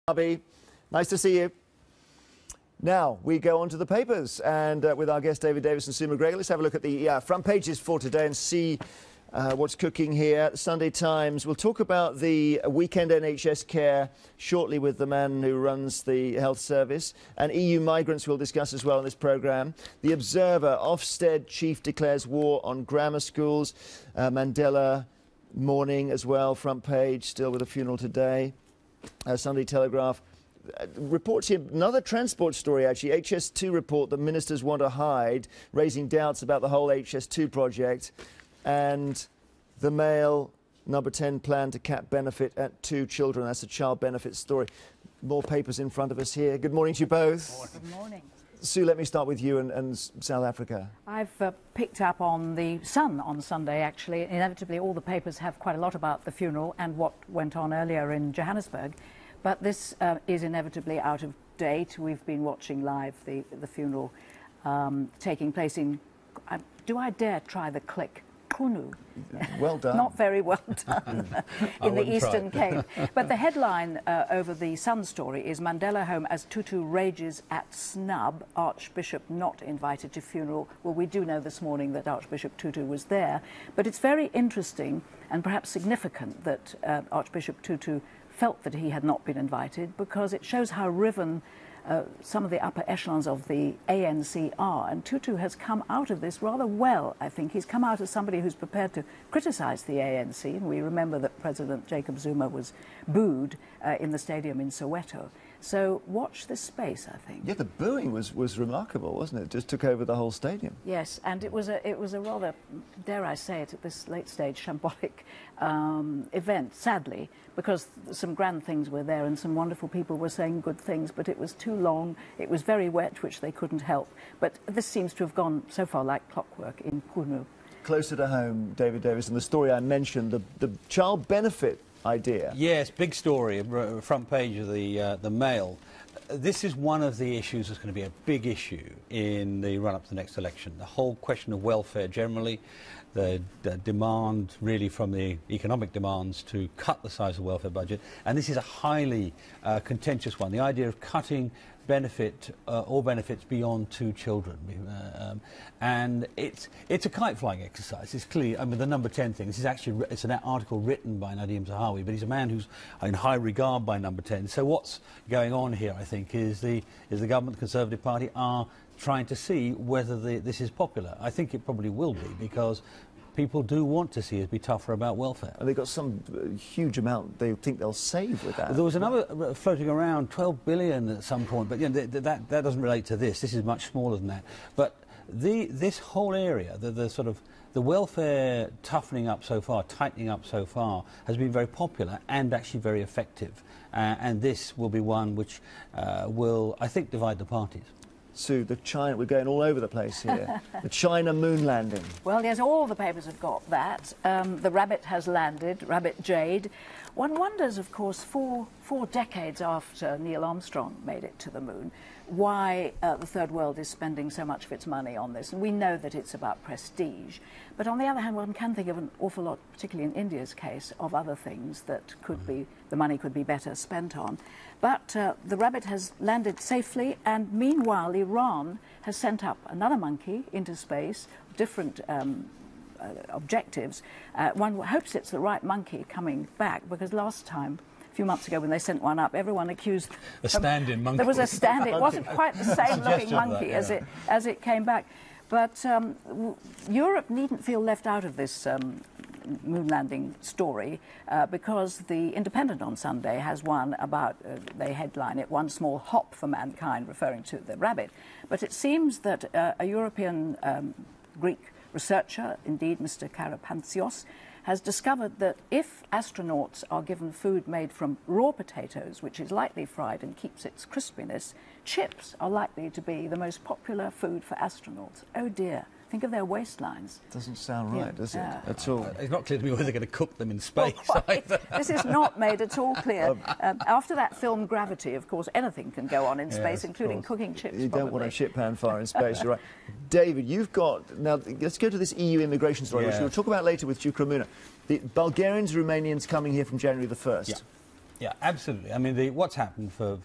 Bobby, nice to see you. Now, we go on to the papers, and with our guest Davis and Sue MacGregor, let's have a look at the front pages for today and see what's cooking here. Sunday Times, we'll talk about the weekend NHS care shortly with the man who runs the health service, and EU migrants we'll discuss as well in this programme. The Observer, Ofsted chief declares war on grammar schools. Mandela mourning as well, front page, still with a funeral today. Sunday Telegraph reports here another transport story, actually. HS2 report that ministers want to hide, raising doubts about the whole HS2 project. And the Mail, number 10, plan to cap benefit at 2 children. That's a child benefit story. More papers in front of us here. Good morning to you both. Good morning. Sue, let me start with you and South Africa. I've picked up on the Sun on Sunday, actually. Inevitably, all the papers have quite a lot about the funeral and what went on earlier in Johannesburg. But this is inevitably out of date. We've been watching live the funeral taking place in, do I dare try the click? Kunu. Well done. Not very well done in the Eastern Cape. But the headline over the Sun story is Mandela home as Tutu rages at snub, Archbishop not invited to funeral. Well, we do know this morning that Archbishop Tutu was there, but it's very interesting and perhaps significant that Archbishop Tutu felt that he had not been invited, because it shows how riven some of the upper echelons of the ANC are. And Tutu has come out of this rather well, I think. He's come out as somebody who's prepared to criticise the ANC. And we remember that President Jacob Zuma was booed in the stadium in Soweto. So watch this space, I think. Yeah, the booing was remarkable, wasn't it? It just took over the whole stadium. Yes, and it was a rather, dare I say it, at this late stage, shambolic event, sadly, because some grand things were there and some wonderful people were saying good things, but it was too long, it was very wet, which they couldn't help. But this seems to have gone so far like clockwork in Kunu. Closer to home, Davis, and the story I mentioned, the child benefit idea. Yes, big story, front page of the Mail. This is one of the issues that's going to be a big issue in the run-up to the next election. The whole question of welfare generally, the demand really from the economic demands to cut the size of the welfare budget, and this is a highly contentious one. The idea of cutting all benefits beyond 2 children, and it's a kite-flying exercise. It's clear. I mean, the number 10 thing. This is actually it's an article written by Nadim Zahawi, but he's a man who's in high regard by number 10. So what's going on here, I think, is the government, the Conservative Party, are trying to see whether this is popular. I think it probably will be, because people do want to see us be tougher about welfare. And they've got some huge amount they think they'll save with that. There was another floating around, 12 billion at some point, but you know, that doesn't relate to this. This is much smaller than that. But this whole area, the welfare toughening up so far, tightening up so far, has been very popular and actually very effective. And this will be one which will, I think, divide the parties. Sue, we're going all over the place here. The China moon landing. Well, yes, all the papers have got that. The rabbit has landed, Rabbit Jade. One wonders, of course, four decades after Neil Armstrong made it to the moon, why the Third World is spending so much of its money on this. And we know that it's about prestige. But on the other hand, one can think of an awful lot, particularly in India's case, of other things that the money could be better spent on. But the rabbit has landed safely, and meanwhile Iran has sent up another monkey into space, different objectives. One hopes it's the right monkey coming back, because last time, a few months ago when they sent one up, everyone accused a stand-in monkey. There was a stand-in. It wasn't quite the same looking monkey as it came back. But Europe needn't feel left out of this moon landing story, because the Independent on Sunday has one about, they headline it, "One Small Hop for Mankind," referring to the rabbit. But it seems that a European Greek researcher, indeed Mr. Karapantsios, has discovered that if astronauts are given food made from raw potatoes, which is lightly fried and keeps its crispiness, chips are likely to be the most popular food for astronauts. Oh dear. Think of their waistlines. Doesn't sound right, does it? At all. It's not clear to me whether they're going to cook them in space. Well, this is not made at all clear. After that film Gravity, of course, anything can go on in space, including cooking chips. You don't want a ship pan fire in space, you're right. David, you've got... Now, let's go to this EU immigration story, which we'll talk about later with Duke Ramuna. The Bulgarians, Romanians coming here from January the 1st. Yeah, absolutely. I mean, what's happened for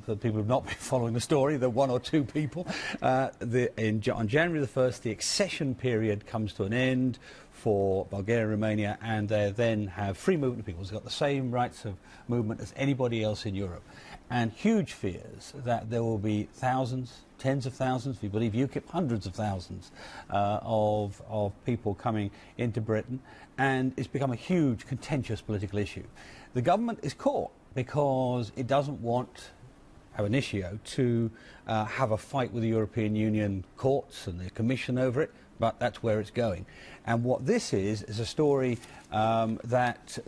people who've not been following the story, the one or two people, on January the 1st, the accession period comes to an end for Bulgaria and Romania, and they then have free movement of people. They've got the same rights of movement as anybody else in Europe. And huge fears that there will be thousands, tens of thousands, if you believe UKIP, hundreds of thousands of people coming into Britain, and it's become a huge, contentious political issue. The government is caught because it doesn't want ab initio to have a fight with the European Union courts and the Commission over it, but that's where it's going. And what this is a story that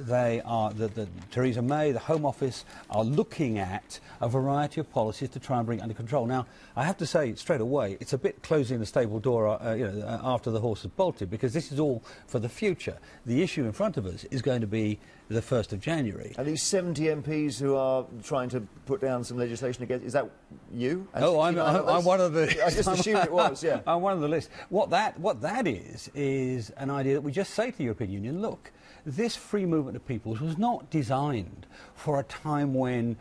Theresa May, the Home Office, are looking at a variety of policies to try and bring it under control. Now, I have to say straight away, it's a bit closing the stable door after the horse has bolted, because this is all for the future. The issue in front of us is going to be the 1st of January. Are these 70 MPs who are trying to put down some legislation against, is that you? Oh, I'm one of the... I just assumed it was, yeah. I'm one of the list. What that is an idea that we just say to the European Union, look, this free movement of peoples was not designed for a time when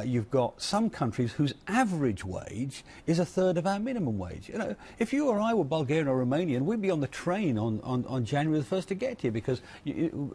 you've got some countries whose average wage is a third of our minimum wage. You know, if you or I were Bulgarian or Romanian, we'd be on the train on January the 1st to get here, because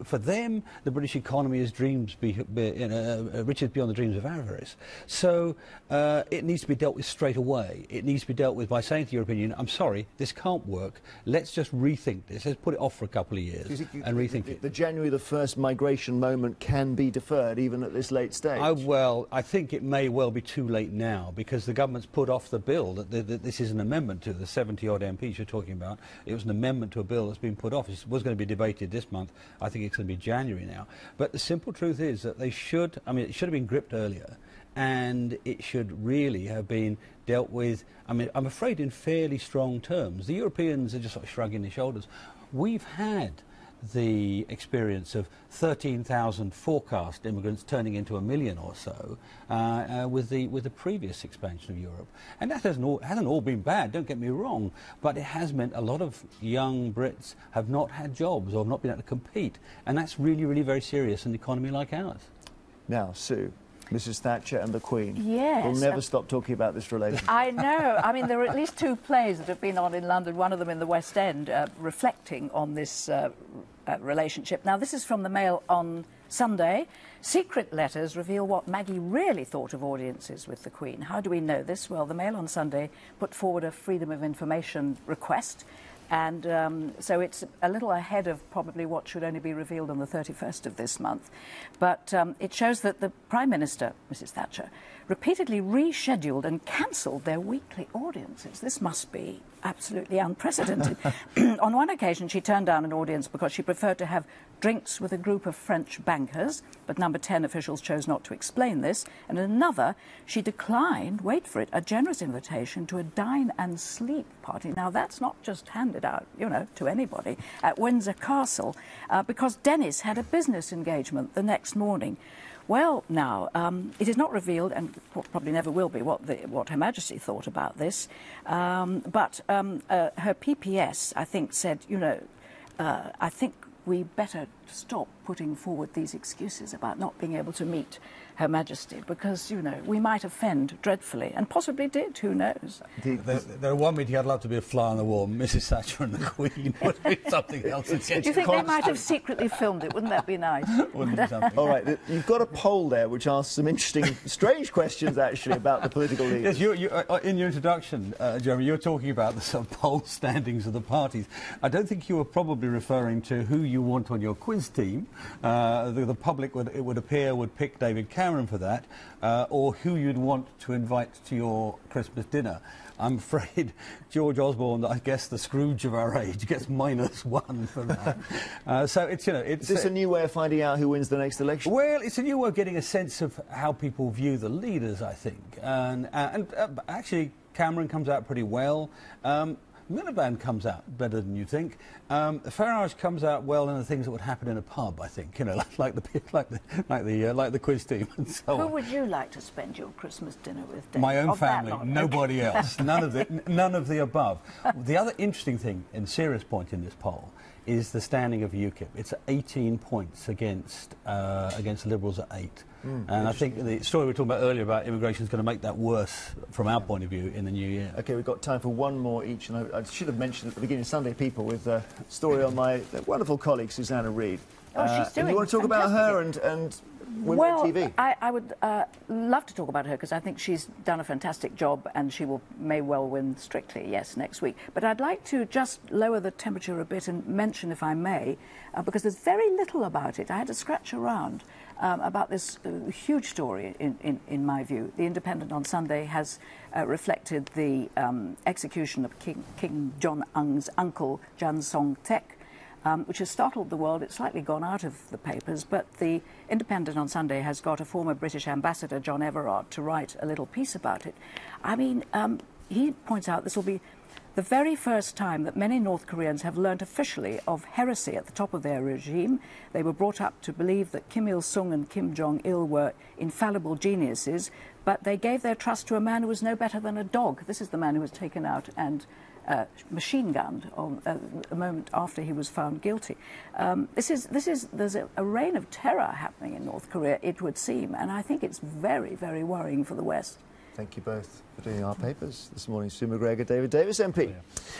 for them, the British economy is riches beyond the dreams of avarice. So it needs to be dealt with straight away. It needs to be dealt with by saying to the European Union, I'm sorry, this can't work. Let's just rethink this. Let's put it off for a couple of years and rethink it. The January the 1st migration moment can be deferred even at this late stage? Well, I think it may well be too late now, because the government's put off the bill that this is an amendment to, the 70-odd MPs you're talking about. It was an amendment to a bill that's been put off. It was going to be debated this month. I think it's going to be January now. But the simple truth is that it should have been gripped earlier, and it should really have been dealt with, I'm afraid, in fairly strong terms. The Europeans are just sort of shrugging their shoulders. We've had the experience of 13,000 forecast immigrants turning into 1 million or so with the previous expansion of Europe. And that hasn't all been bad, don't get me wrong, but it has meant a lot of young Brits have not had jobs or have not been able to compete, and that's really, really very serious in an economy like ours. Now, Sue, Mrs. Thatcher and the Queen. Yes. We'll never stop talking about this relationship. I know. I mean, there are at least 2 plays that have been on in London, one of them in the West End, reflecting on this relationship. Now, this is from the Mail on Sunday. Secret letters reveal what Maggie really thought of audiences with the Queen. How do we know this? Well, the Mail on Sunday put forward a Freedom of Information request, and so it's a little ahead of probably what should only be revealed on the 31st of this month. But it shows that the Prime Minister, Mrs. Thatcher, repeatedly rescheduled and cancelled their weekly audiences. This must be absolutely unprecedented. On one occasion, she turned down an audience because she preferred to have drinks with a group of French bankers, but Number 10 officials chose not to explain this. And in another, she declined, wait for it, a generous invitation to a dine and sleep party. Now, that's not just handed out, you know, to anybody, at Windsor Castle, because Dennis had a business engagement the next morning. Well, now, it is not revealed, and probably never will be, what Her Majesty thought about this, but her PPS, I think, said, you know, I think we better stop putting forward these excuses about not being able to meet Her Majesty, because, you know, we might offend dreadfully, and possibly did, who knows. There are one meeting I'd love to be a fly on the wall, Mrs. Thatcher and the Queen would be something else. Do you think they might have secretly filmed it? Wouldn't that be nice? Wouldn't be something. All right, you've got a poll there which asks some interesting, strange questions, actually, about the political leaders. Yes, in your introduction, Jeremy, you were talking about the sort of poll standings of the parties. I don't think you were probably referring to who you want on your quiz team. The public, it would appear, would pick David Cameron for that, or who you'd want to invite to your Christmas dinner. I'm afraid George Osborne, I guess the Scrooge of our age, gets -1 for that. So it's, you know, it's... Is this a new way of finding out who wins the next election? Well, it's a new way of getting a sense of how people view the leaders, I think. And actually, Cameron comes out pretty well. Miliband comes out better than you think. Farage comes out well in the things that would happen in a pub, I think. You know, like the quiz team and so on. Who would you like to spend your Christmas dinner with, Dave? My own family, nobody else. None of the above. The other interesting thing, and serious point in this poll, is the standing of UKIP. It's at 18 points against Liberals at 8. And I think the story we were talking about earlier about immigration is going to make that worse from our point of view in the new year. OK, we've got time for one more each, and I should have mentioned at the beginning, Sunday People, with a story on my wonderful colleague, Susanna Reid. Oh, she's doing you want to talk about her and women on TV? I would love to talk about her because I think she's done a fantastic job and she may well win Strictly, yes, next week. But I'd like to just lower the temperature a bit and mention, if I may, because there's very little about it. I had to scratch around about this huge story, in my view. The Independent on Sunday has reflected the execution of King Jong-un's uncle, Jun Song-tek, which has startled the world. It's slightly gone out of the papers, but the Independent on Sunday has got a former British ambassador, John Everard, to write a little piece about it. I mean, he points out this will be the very first time that many North Koreans have learnt officially of heresy at the top of their regime. They were brought up to believe that Kim Il-sung and Kim Jong-il were infallible geniuses, but they gave their trust to a man who was no better than a dog. This is the man who was taken out and machine-gunned a moment after he was found guilty. There's a reign of terror happening in North Korea, it would seem, and I think it's very, very worrying for the West. Thank you both for doing our papers this morning. Sue MacGregor, David Davis, MP. Yeah.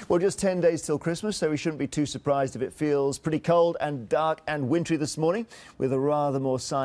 Well, just 10 days till Christmas, so we shouldn't be too surprised if it feels pretty cold and dark and wintry this morning, with a rather more sign